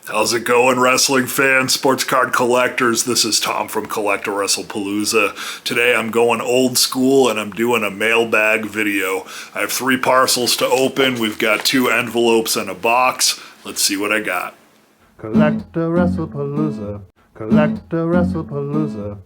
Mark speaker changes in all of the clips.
Speaker 1: How's it going, wrestling fans, sports card collectors? This is Tom from CollectAWrestlePalooza. Today I'm going old school and I'm doing a mailbag video. I have 3 parcels to open. We've got 2 envelopes and a box. Let's see what I got.
Speaker 2: CollectAWrestlePalooza. CollectAWrestlePalooza.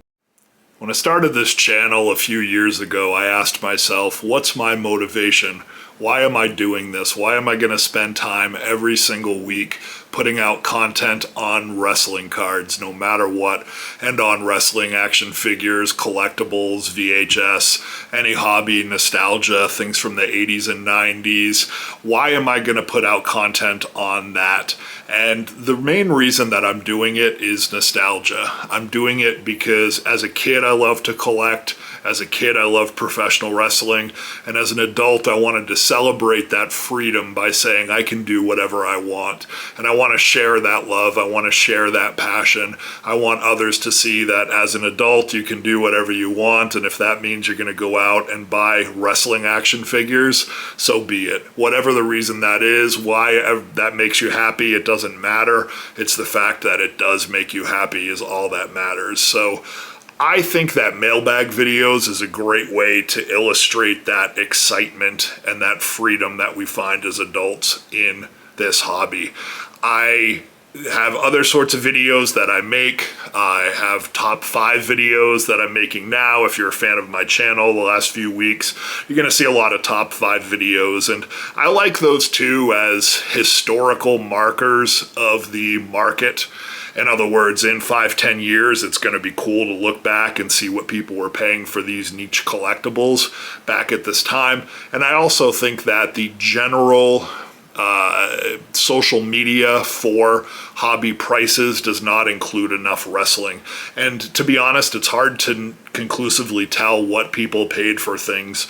Speaker 1: When I started this channel a few years ago, I asked myself, what's my motivation? Why am I doing this? Why am I going to spend time every single week putting out content on wrestling cards, no matter what, and on wrestling action figures, collectibles, VHS, any hobby, nostalgia, things from the 80s and 90s? Why am I going to put out content on that? And the main reason that I'm doing it is nostalgia. I'm doing it because as a kid, I loved to collect. As a kid, I loved professional wrestling, and as an adult, I wanted to celebrate that freedom by saying I can do whatever I want. And I want to share that love. I want to share that passion. I want others to see that as an adult, you can do whatever you want, and if that means you're going to go out and buy wrestling action figures, so be it. Whatever the reason that is, why that makes you happy, it doesn't matter. It's the fact that it does make you happy is all that matters. So I think that mailbag videos is a great way to illustrate that excitement and that freedom that we find as adults in this hobby. I have other sorts of videos that I make. I have top 5 videos that I'm making now. If you're a fan of my channel the last few weeks, you're going to see a lot of top 5 videos, and I like those too as historical markers of the market. In other words, in 5-10 years, it's going to be cool to look back and see what people were paying for these niche collectibles back at this time. And I also think that the general social media for hobby prices does not include enough wrestling. And to be honest, it's hard to conclusively tell what people paid for things,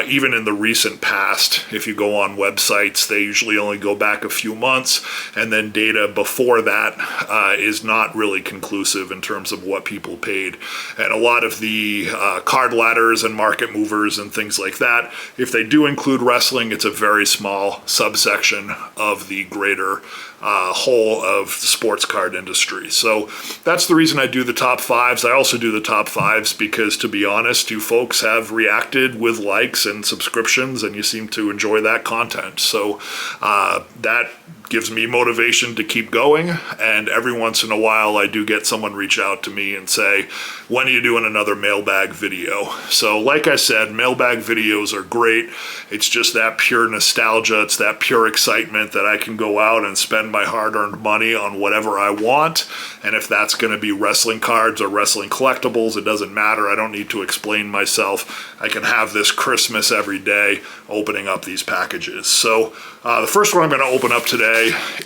Speaker 1: even in the recent past. If you go on websites, they usually only go back a few months, and then data before that is not really conclusive in terms of what people paid. And a lot of the card ladders and market movers and things like that, if they do include wrestling, it's a very small subsection of the greater whole of the sports card industry. So that's the reason I do the top 5s. I also do the top 5s because, to be honest, you folks have reacted with likes and subscriptions, and you seem to enjoy that content. So that gives me motivation to keep going, and every once in a while I do get someone reach out to me and say, when are you doing another mailbag video? So like I said, mailbag videos are great. It's just that pure nostalgia, it's that pure excitement that I can go out and spend my hard-earned money on whatever I want, and if that's going to be wrestling cards or wrestling collectibles, it doesn't matter. I don't need to explain myself. I can have this Christmas every day opening up these packages. So the first one I'm going to open up today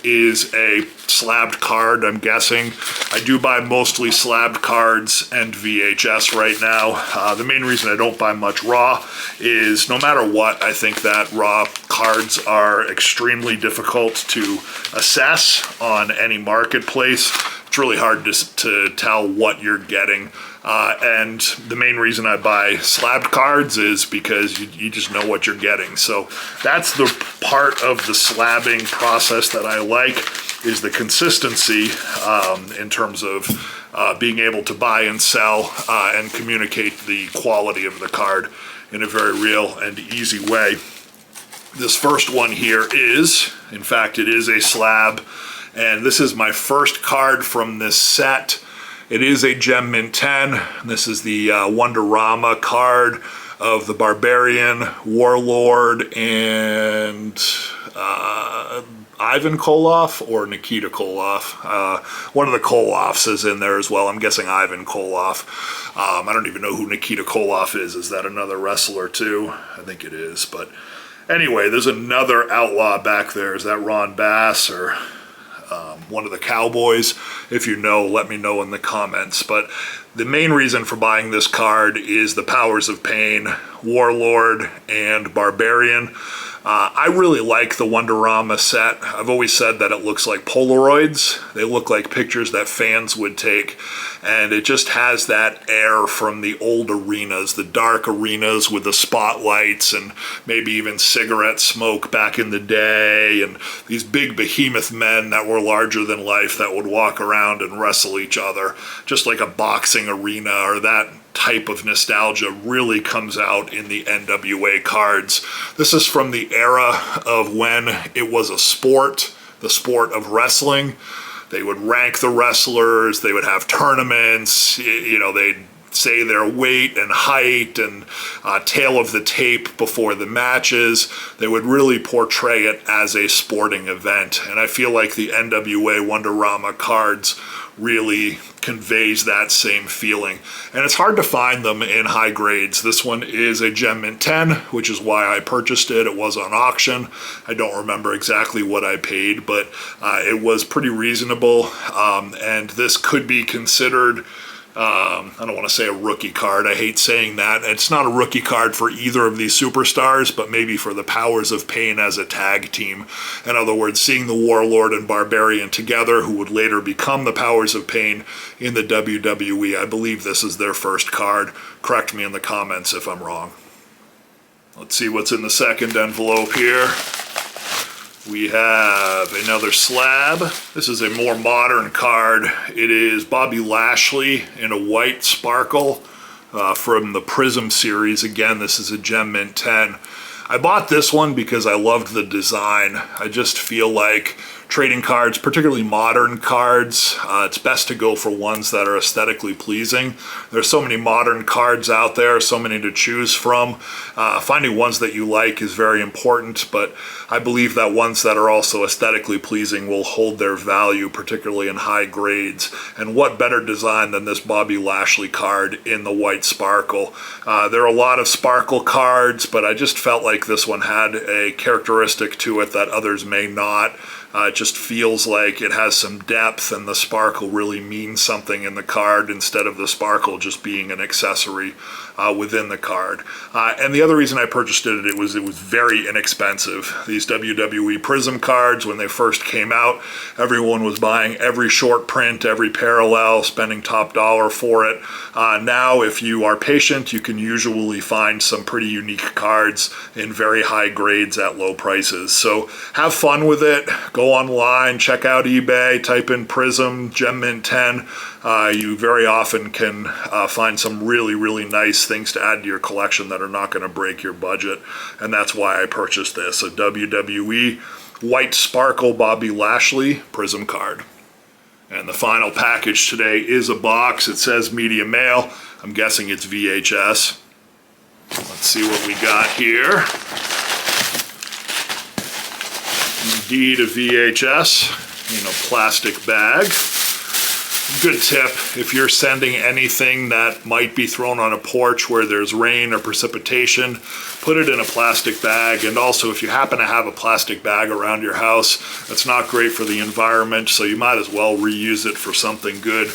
Speaker 1: is a slabbed card, I'm guessing. I do buy mostly slabbed cards and VHS right now. The main reason I don't buy much raw is no matter what, I think that raw cards are extremely difficult to assess on any marketplace. It's really hard to tell what you're getting. And the main reason I buy slabbed cards is because you just know what you're getting. So that's the part of the slabbing process that I like, is the consistency in terms of being able to buy and sell and communicate the quality of the card in a very real and easy way. This first one here is, in fact, it is a slab, and this is my first card from this set. It is a Gem Mint 10. This is the Wonderama card of the Barbarian, Warlord, and Ivan Koloff or Nikita Koloff. One of the Koloffs is in there as well. I'm guessing Ivan Koloff. I don't even know who Nikita Koloff is. Is that another wrestler too? I think it is. But anyway, there's another outlaw back there. Is that Ron Bass or one of the Cowboys? If you know, let me know in the comments. But the main reason for buying this card is the Powers of Pain, Warlord, and Barbarian. I really like the Wonderama set. I've always said that it looks like Polaroids. They look like pictures that fans would take, and it just has that air from the old arenas, the dark arenas with the spotlights and maybe even cigarette smoke back in the day, and these big behemoth men that were larger than life that would walk around and wrestle each other, just like a boxing arena. Or that type of nostalgia really comes out in the NWA cards. This is from the era of when it was a sport, the sport of wrestling. They would rank the wrestlers, they would have tournaments, you know, they'd say their weight and height and tail of the tape before the matches. They would really portray it as a sporting event. And I feel like the NWA Wonderama cards really conveys that same feeling. And it's hard to find them in high grades. This one is a Gem Mint 10, which is why I purchased it. It was on auction. I don't remember exactly what I paid, but it was pretty reasonable. And this could be considered, I don't want to say a rookie card. I hate saying that. It's not a rookie card for either of these superstars, but maybe for the Powers of Pain as a tag team. In other words, seeing the Warlord and Barbarian together, who would later become the Powers of Pain in the WWE. I believe this is their first card. Correct me in the comments if I'm wrong. Let's see what's in the second envelope here. We have another slab. This is a more modern card. It is Bobby Lashley in a white sparkle from the Prizm series. Again, this is a Gem Mint 10. I bought this one because I loved the design. I just feel like trading cards, particularly modern cards, it's best to go for ones that are aesthetically pleasing. There's so many modern cards out there, so many to choose from. Finding ones that you like is very important, but I believe that ones that are also aesthetically pleasing will hold their value, particularly in high grades. And what better design than this Bobby Lashley card in the white sparkle? There are a lot of sparkle cards, but I just felt like this one had a characteristic to it that others may not. It just feels like it has some depth, and the sparkle really means something in the card instead of the sparkle just being an accessory within the card. And the other reason I purchased it, it was very inexpensive. These WWE Prizm cards, when they first came out, everyone was buying every short print, every parallel, spending top dollar for it. Now, if you are patient, you can usually find some pretty unique cards in very high grades at low prices. So have fun with it. Go online, check out eBay, type in Prizm Gem Mint 10. You very often can find some really, really nice things to add to your collection that are not going to break your budget. And that's why I purchased this, a WWE White Sparkle Bobby Lashley Prizm card. And the final package today is a box. It says Media Mail. I'm guessing it's VHS. Let's see what we got here. Indeed a VHS in a plastic bag. Good tip, if you're sending anything that might be thrown on a porch where there's rain or precipitation, put it in a plastic bag. And also, if you happen to have a plastic bag around your house, that's not great for the environment, so you might as well reuse it for something good,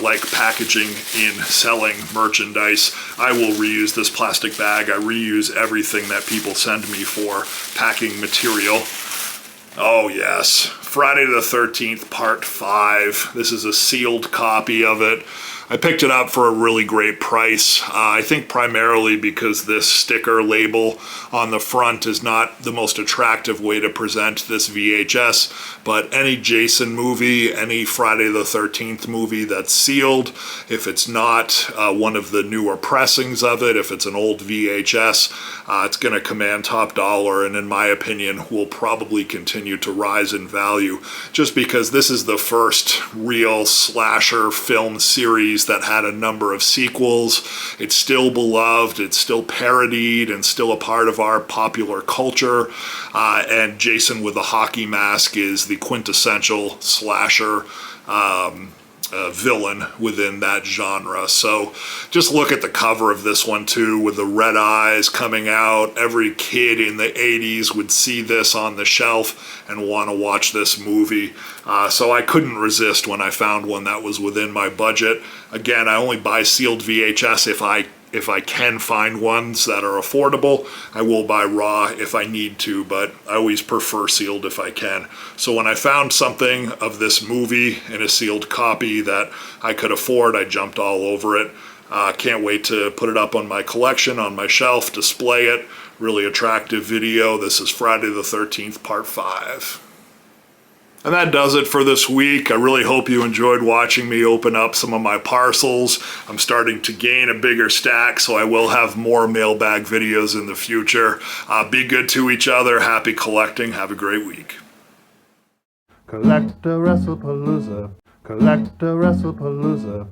Speaker 1: like packaging in selling merchandise. I will reuse this plastic bag. I reuse everything that people send me for packing material. Oh yes, Friday the 13th, Part 5. This is a sealed copy of it. I picked it up for a really great price. I think primarily because this sticker label on the front is not the most attractive way to present this VHS, but any Jason movie, any Friday the 13th movie that's sealed, if it's not one of the newer pressings of it, if it's an old VHS, it's going to command top dollar, and in my opinion will probably continue to rise in value, just because this is the first real slasher film series that had a number of sequels. It's still beloved, it's still parodied, and still a part of our popular culture. And Jason with a hockey mask is the quintessential slasher villain within that genre. So just look at the cover of this one too, with the red eyes coming out. Every kid in the 80s would see this on the shelf and want to watch this movie. So I couldn't resist when I found one that was within my budget. Again, I only buy sealed VHS if I If I can find ones that are affordable, I will buy raw if I need to, but I always prefer sealed if I can. So when I found something of this movie in a sealed copy that I could afford, I jumped all over it. Can't wait to put it up on my collection, on my shelf, display it. Really attractive video. This is Friday the 13th, part 5. And that does it for this week. I really hope you enjoyed watching me open up some of my parcels. I'm starting to gain a bigger stack, so I will have more mailbag videos in the future. Be good to each other. Happy collecting. Have a great week.
Speaker 2: CollectAWrestlePalooza, CollectAWrestlePalooza.